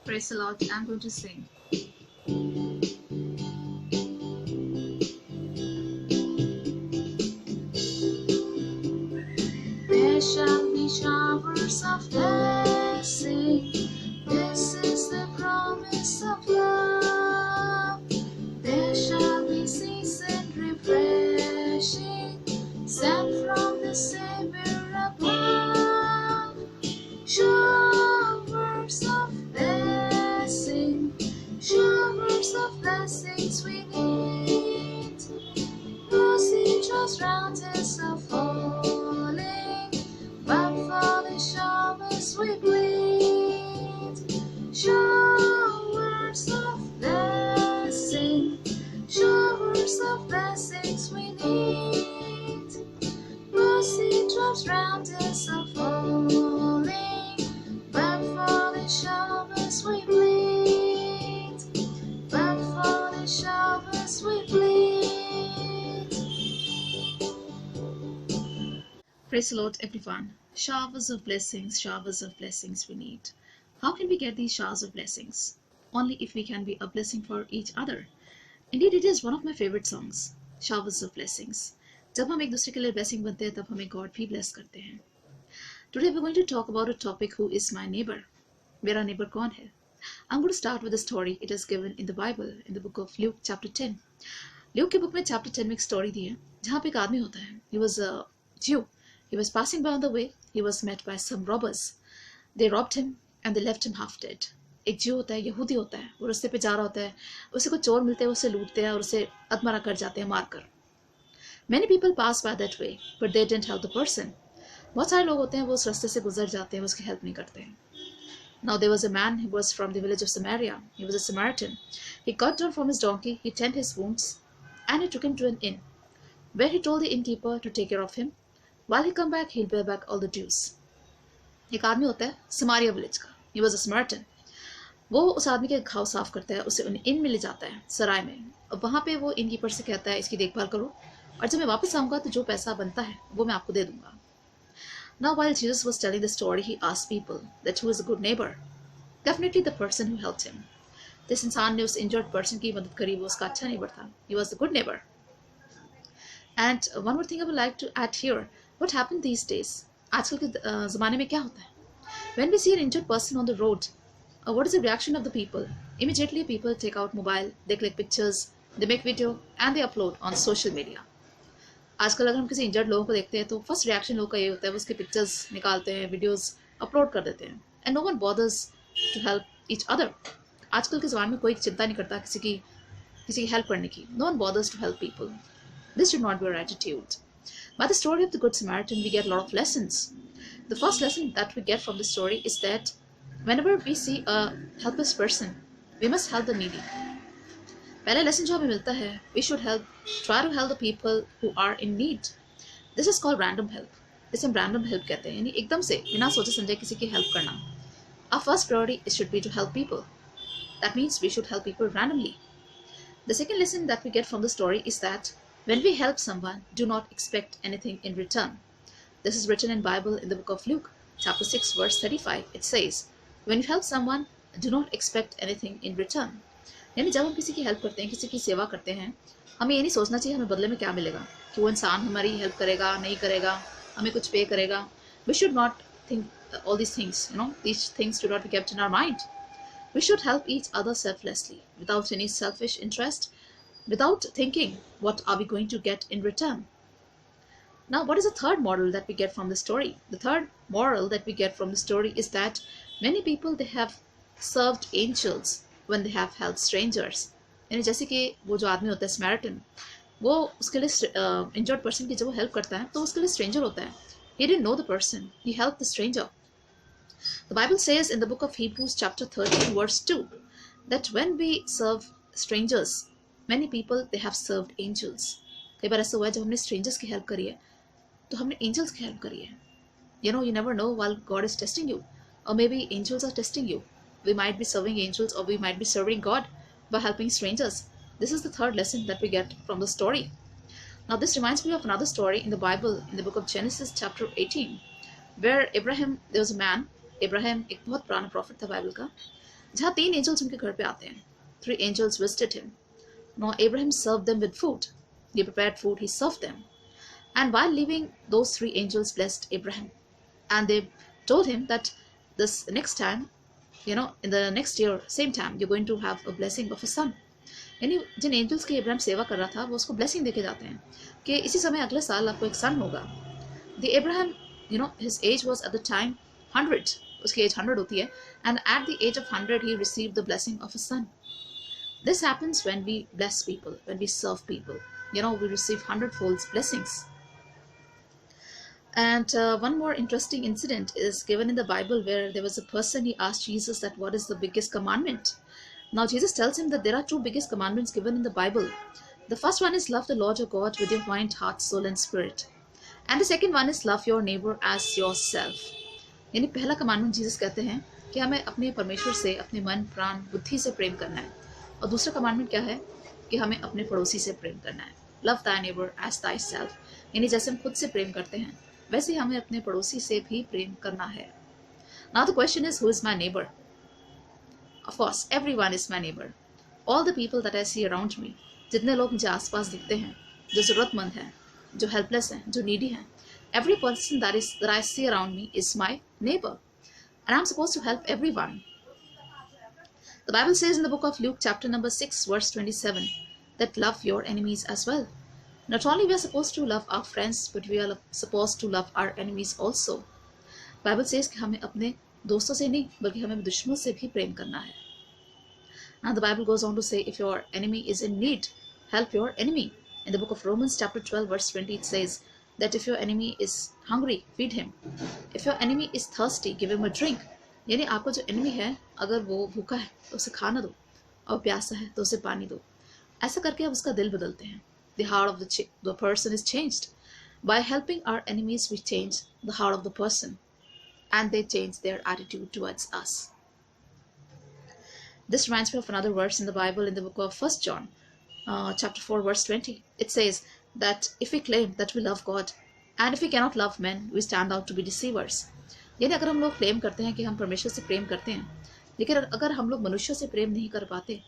Praise the Lord. I'm going to sing. There shall be showers of blessing. This is the promise of love. There shall be seasoned refreshing, sent from the Savior above. Showers of blessing, showers of blessings we need. Rosy just round us are falling, but for the showers we bleed. Showers of blessing, showers of blessings we need. Rosy drops round us are falling, but for the showers we bleed. But for the showers we bleed. Praise the Lord, everyone. Showers of blessings we need. How can we get these showers of blessings? Only if we can be a blessing for each other. Indeed, it is one of my favorite songs, Showers of Blessings. जब हम एक दूसरे के लिए blessing बनते हैं, तब हमें God भी bless करते हैं. Today we're going to talk about a topic, who is my neighbor? मेरा neighbor कौन है? I'm going to start with a story. It is given in the Bible, in the book of Luke, chapter 10. Luke के book में chapter 10 में एक story दी है, जहाँ पे एक आदमी होता है. He was a Jew. He was passing by on the way. He was met by some robbers. They robbed him and they left him half dead. एक Jew होता है, यहूदी होता है, वो रास्ते पे जा रहा होता है, उसे कुछ चोर मिलते हैं, उसे लूटते हैं और उसे अधमरा कर जाते हैं मारकर. Many people pass by that way, but they didn't help the person. बहुत सारे लोग होते हैं, वो उस रास्ते से गुजर जाते हैं, उसकी हेल्प नहीं करते हैं. Now there was a man who was from the village of Samaria. He was a Samaritan. He got down from his donkey, he tended his wounds, and he took him to an inn, where he told the innkeeper to take care of him. While he come back, he'll pay back all the dues. एक आदमी होता है Samaria village का. He was a Samaritan. वो उस आदमी के घाव साफ करता है, उसे इन में ले जाता है, सराय में. और वहाँ पे वो innkeeper से कहता है, इसकी देखभाल करो, और जब मैं वापस आऊँगा तो जो पैसा बनता है वो मैं आपको दे दूँगा. Now while Jesus was telling the story, he asked people that who is a good neighbor. Definitely the person who helped him. जिस इंसान ने उस injured person की मदद करी, वो उसका अच्छा neighbor था. He was the good neighbor. And one more thing I would like to add here. What happened these days? आजकल के ज़माने में क्या होता है? When we see an injured person on the road, what is the reaction of the people? Immediately people take out mobile, they click pictures, they make video, and they upload on social media. आजकल अगर हम किसी injured लोगों को देखते हैं तो first reaction लोगों का ये होता है, वो उसके पिक्चर्स निकालते हैं, वीडियोस अपलोड कर देते हैं. And no one bothers to help each other. आजकल के ज़माने में कोई चिंता नहीं करता किसी की हेल्प करने की. No one bothers to help people. This should not be our attitude. By the story of the Good Samaritan, we get a lot of lessons. The first lesson that we get from the story is that whenever we see a helpless person, we must help the needy. पहला lesson जो हमें मिलता है, we should try to help the people who are in need. This is called random help. इसे हम random help कहते हैं, यानी एकदम से बिना सोचे समझे किसी की help करना. Our first priority should be to help people. That means we should help people randomly. The second lesson that we get from the story is that when we help someone, do not expect anything in return. This is written in Bible in the book of Luke, chapter 6, verse 35. It says, when you help someone, do not expect anything in return. यानी जब हम किसी की help करते हैं, किसी की सेवा करते हैं, हमें ये नहीं सोचना चाहिए हमें बदले में क्या मिलेगा, कि वो इंसान हमारी हेल्प करेगा, नहीं करेगा, हमें कुछ पे करेगा. We should not think all these things, these things do not be kept in our mind. We should help each other selflessly, without any selfish interest, without thinking what are we going to get in return. Now, what is the third moral that we get from the story? The third moral that we get from the story is that many people, they have served angels when they have helped strangers. यानी जैसे कि वो जो आदमी होता है Samaritan, वो उसके लिए injured person की जब वो help करता है तो उसके लिए stranger होता है. He didn't know the person, he helped the stranger. The Bible says in the book of Hebrews chapter 13 verse 2 that when we serve strangers, many people, they have served angels. कई बार ऐसा हुआ है जब हमने strangers की help करी है तो हमने angels की help करी है. You never know while God is testing you, or maybe angels are testing you. We might be serving angels, or we might be serving God by helping strangers. This is the third lesson that we get from the story. Now this reminds me of another story in the Bible, in the book of Genesis chapter 18, where there was a man. Abraham एक बहुत पुराना prophet था Bible का. जहाँ 3 angels उनके घर पे आते हैं. 3 angels visited him. Now Abraham served them with food. He prepared food, he served them. And while leaving, those 3 angels blessed Abraham. And they told him that this next time, in the next year, same time, you're going to have a blessing of a son. यानी जिन angels की इब्राहिम सेवा कर रहा था वो उसको blessing देके जाते हैं कि इसी समय अगले साल आपको एक सन होगा. The Ibrahim his age was at the time 100. उसकी एज 100 होती है. And at the age of 100 he received the blessing of a son. This happens when we bless people, when we serve people. We receive 100-fold blessings. And one more interesting incident is given in the Bible where there was a person, he asked Jesus that what is the biggest commandment. Now Jesus tells him that there are 2 biggest commandments given in the Bible. The first one is love the Lord your God with your mind, heart, soul and spirit. And the second one is love your neighbor as yourself. यानी पहला commandment Jesus कहते हैं कि हमें अपने परमेश्वर से अपने मन, प्राण, बुद्धि से प्रेम करना है. और दूसरा कमांडमेंट क्या है कि हमें अपने पड़ोसी से प्रेम करना है. Love thy neighbour as thyself. यानी जैसे हम खुद से प्रेम करते हैं वैसे ही हमें अपने पड़ोसी से भी प्रेम करना है. Now the question is who is my neighbour. Of course everyone is my neighbour. All the people that I see around me. जितने लोग मुझे आसपास दिखते हैं, जो ज़रूरतमंद हैं, जो हेल्पलेस हैं, जो नीडी हैं, every person that I see around me is my neighbor, and I'm supposed to help everyone. The Bible says in the book of Luke chapter number 6 verse 27 that love your enemies as well. Not only we are supposed to love our friends, but we are supposed to love our enemies also. Bible says कि हमें अपने दोस्तों से नहीं बल्कि हमें दुश्मनों से भी प्रेम करना है. Now the Bible goes on to say if your enemy is in need, help your enemy. In the book of Romans chapter 12 verse 20 it says that if your enemy is hungry, feed him. If your enemy is thirsty, give him a drink. यानी आपका जो enemy है अगर वो भूखा है तो उसे खाना दो, और प्यासा है तो उसे पानी दो. ऐसा करके आप उसका दिल बदलते हैं. The heart of the person is changed. By helping our enemies, we change the heart of the person, and they change their attitude towards us. This reminds me of another verse in the Bible in the book of 1 John chapter 4 verse 20. It says that if we claim that we love God and if we cannot love men, we stand out to be deceivers. यानी अगर हम लोग claim करते हैं कि हम परमेश्वर से प्रेम करते हैं, लेकिन अगर हम लोग मनुष्यों से प्रेम नहीं कर पाते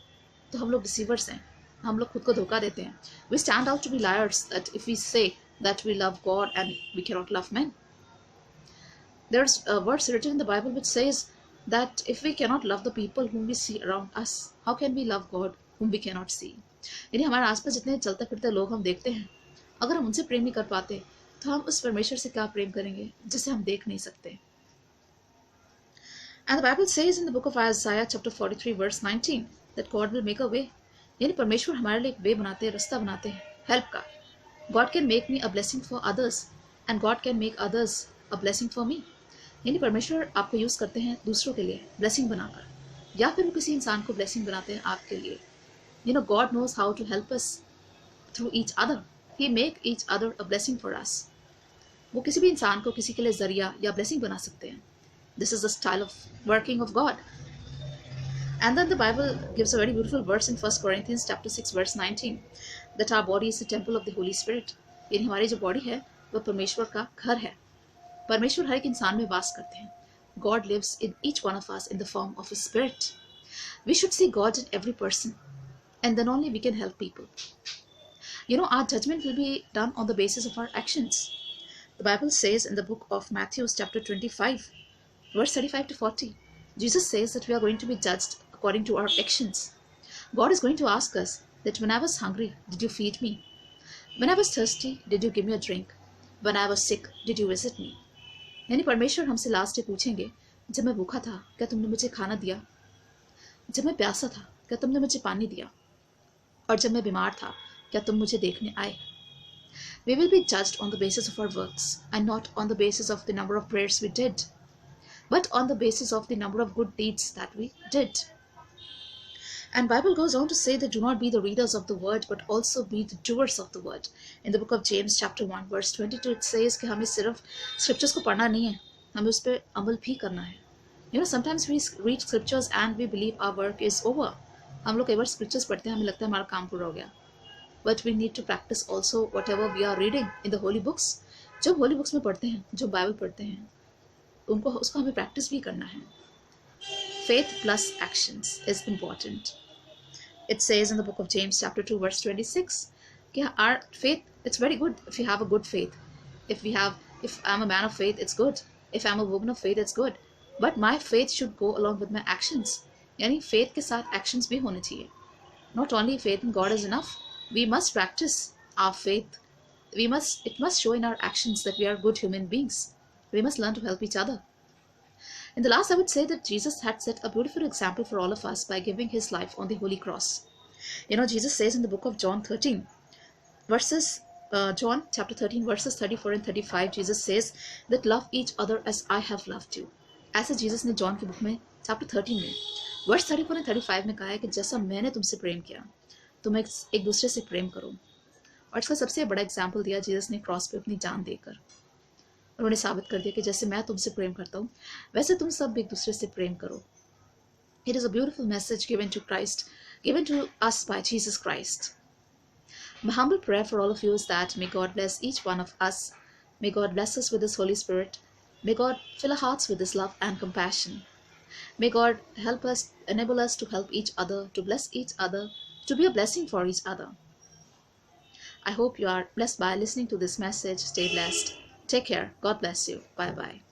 तो हम लोग डिसीवर्स हैं, हम लोग खुद को धोखा देते हैं. We stand out to be liars that if we say that we love God and we cannot love men. There's a verse written in the Bible which says that if we cannot love the people whom we see around us, how can we love God whom we cannot see? यानी हमारे आसपास जितने चलते फिरते लोग हम देखते हैं, अगर हम उनसे प्रेम नहीं कर पाते तो हम उस परमेश्वर से क्या प्रेम करेंगे जिसे हम देख नहीं सकते. And the Bible says in the book of Isaiah chapter 43 verse 19 that God will make a way. यानी परमेश्वर हमारे लिए एक वे बनाते हैं, रास्ता बनाते हैं हेल्प का. God can make me a blessing for others and God can make others a blessing for me. यानी परमेश्वर आपको यूज करते हैं दूसरों के लिए ब्लेसिंग बनाकर, या फिर वो किसी इंसान को ब्लेसिंग बनाते हैं आपके लिए. God knows how to help us through each other. He make each other a blessing for us. वो किसी भी इंसान को किसी के लिए जरिया या ब्लेसिंग बना सकते हैं. This is the style of working of God. And then the Bible gives a very beautiful verse in 1 Corinthians chapter 6 verse 19 that our body is the temple of the Holy Spirit. यानी हमारी जो body है वह परमेश्वर का घर है. परमेश्वर हर एक इंसान में वास करते हैं. God lives in each one of us in the form of a spirit. We should see God in every person, and then only we can help people. Our judgment will be done on the basis of our actions. The Bible says in the book of Matthew chapter 25 verse 35 to 40, Jesus says that we are going to be judged according to our actions. God is going to ask us that when I was hungry, did you feed me? When I was thirsty, did you give me a drink? When I was sick, did you visit me? यानी परमेश्वर हमसे last day पूछेंगे, जब मैं भूखा था क्या तुमने मुझे खाना दिया? जब मैं प्यासा था क्या तुमने मुझे पानी दिया? और जब मैं बीमार था क्या तुम मुझे देखने आए? We will be judged on the basis of our works and not on the basis of the number of prayers we did, but on the basis of the number of good deeds that we did. And Bible goes on to say that do not be the readers of the word but also be the doers of the word. In the book of James chapter 1 verse 22 it says कि हमें सिर्फ scriptures को पढ़ना नहीं है, हमें उस पर अमल भी करना है. Sometimes we read scriptures and we believe our work is over. हम लोग कई बार scriptures पढ़ते हैं, हमें लगता है हमारा काम पूरा हो गया. But we need to practice also whatever we are reading in the holy books. जो holy books में पढ़ते हैं, जो Bible पढ़ते हैं, उसको हमें practice भी करना है. faith plus actions is important. It says in the book of James chapter 2 verse 26, our faith, it's very good if you have a good faith. If I'm a man of faith, it's good. If I'm a woman of faith, it's good. But my faith should go along with my actions. यानी faith के साथ actions भी होने चाहिए. Not only faith in God is enough. We must practice our faith. It must show in our actions that we are good human beings. We must learn to help each other. In the last, I would say that Jesus had set a beautiful example for all of us by giving his life on the holy cross. Jesus says in the book of John 13, John chapter 13 verses 34 and 35, Jesus says that love each other as I have loved you. ऐसे Jesus ने John की book में chapter 13 में verse 34 और 35 में कहा है कि जैसा मैंने तुमसे प्रेम किया, तुम एक दूसरे से प्रेम करो. और इसका सबसे बड़ा एग्जाम्पल दिया जीसस ने क्रॉस पे अपनी जान देकर. उन्होंने साबित कर दिया कि जैसे मैं तुमसे प्रेम करता हूँ, वैसे तुम सब एक दूसरे से प्रेम करो. It is a beautiful message given to us by Jesus Christ. My humble prayer for all of you is that may God bless each one of us. May God bless us with his Holy Spirit. May God fill our hearts with his love and compassion. May God enable us to help each other, to bless each other, to be a blessing for each other. I hope you are blessed by listening to this message. Stay blessed. Take care. God bless you. Bye-bye.